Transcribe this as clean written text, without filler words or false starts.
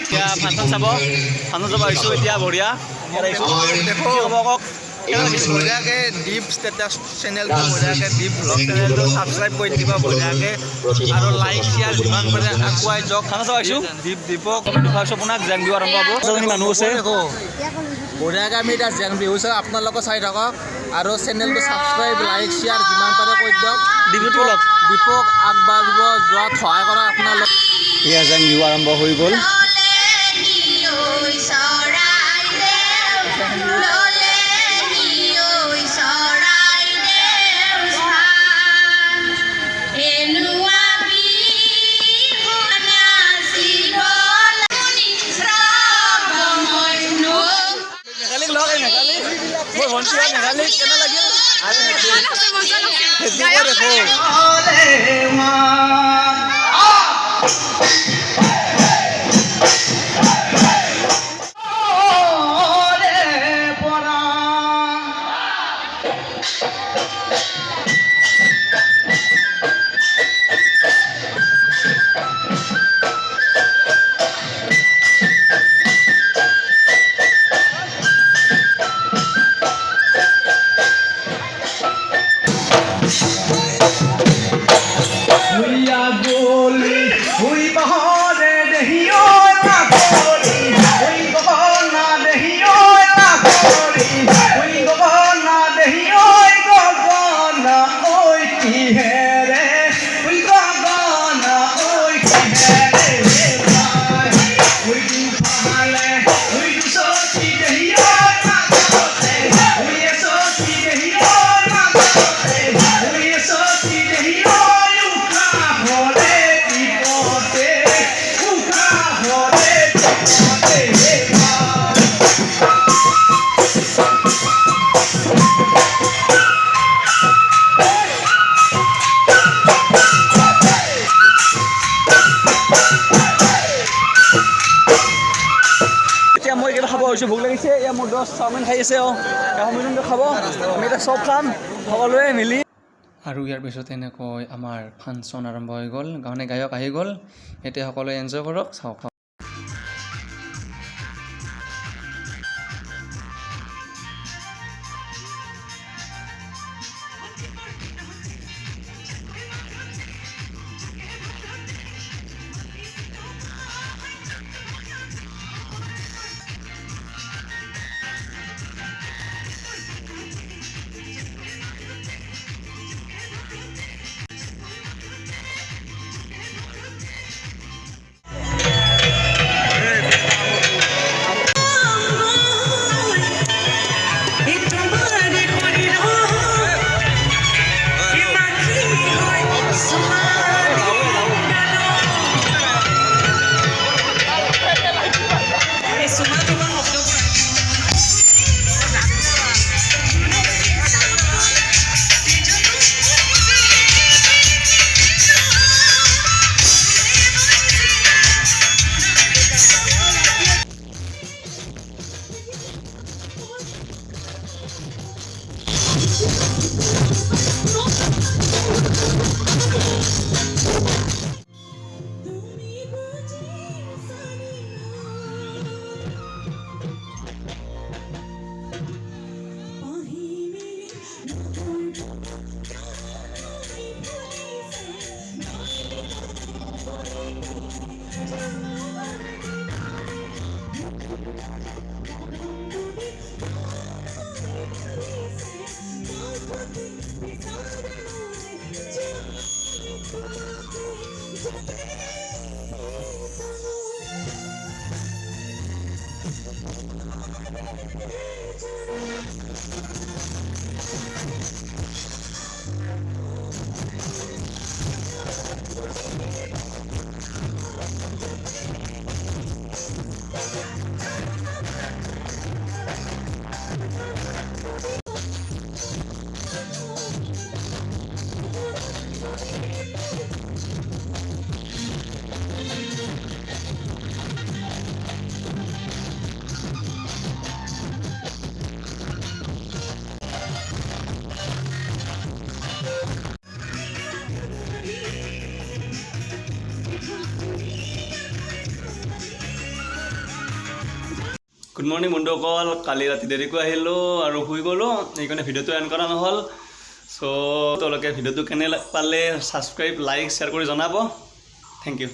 এতিয়া ফাংচন চাব আহিছোঁ এতিয়া বঢ়িয়া দেখো বঢ়িয়াকৈ ডিপ ষ্টেটাছ চেনেলটো বঢ়িয়াকৈ ডিপ ব্লগ চেনেলটো ছাবস্ক্ৰাইব কৰি দিব বঢ়িয়াকৈ আৰু লাইক শ্বেয়াৰ যিমান পাৰে আগুৱাই যাওক খানা চাব আহিছোঁ দীপক আপোনাক জেং বিহু আৰম্ভ হ'ব মানুহ আছে বঢ়িয়াকৈ আমি এতিয়া জেং বিহু চাই আপোনালোকে চাই থাকক আৰু চেনেলটো ছাবস্ক্ৰাইব লাইক শ্বেয়াৰ যিমান পাৰে কৰি দিয়ক দীপক আগবাঢ়িব যোৱাত সহায় কৰা আপোনালোক এয়া জেং বিহু আৰম্ভ হৈ গ'ল মেঘালী কেনে লাগিল ভোক লাগিছে এয়া মোৰ দহ চাওমিন খাই আছে চাওমিনটো খাব আমি এতিয়া চব খাম সকলোৱে মিলি আৰু ইয়াৰ পিছত এনেকৈ আমাৰ ফাংচন আৰম্ভ হৈ গ'ল গানে গায়ক আহি গ'ল এতিয়া সকলোৱে এনজয় কৰক চাওক গুড মৰ্ণিং বন্ধুসকল, কালি ৰাতি দেৰিকৈ আহিলোঁ আৰু শুই গ'লোঁ, সেইকাৰণে ভিডিঅ'টো এণ্ড কৰা নহ'ল। চ' তেওঁলোকে ভিডিঅ'টো কেনে পালে ছাবস্ক্ৰাইব, লাইক, শ্বেয়াৰ কৰি জনাব। Thank U.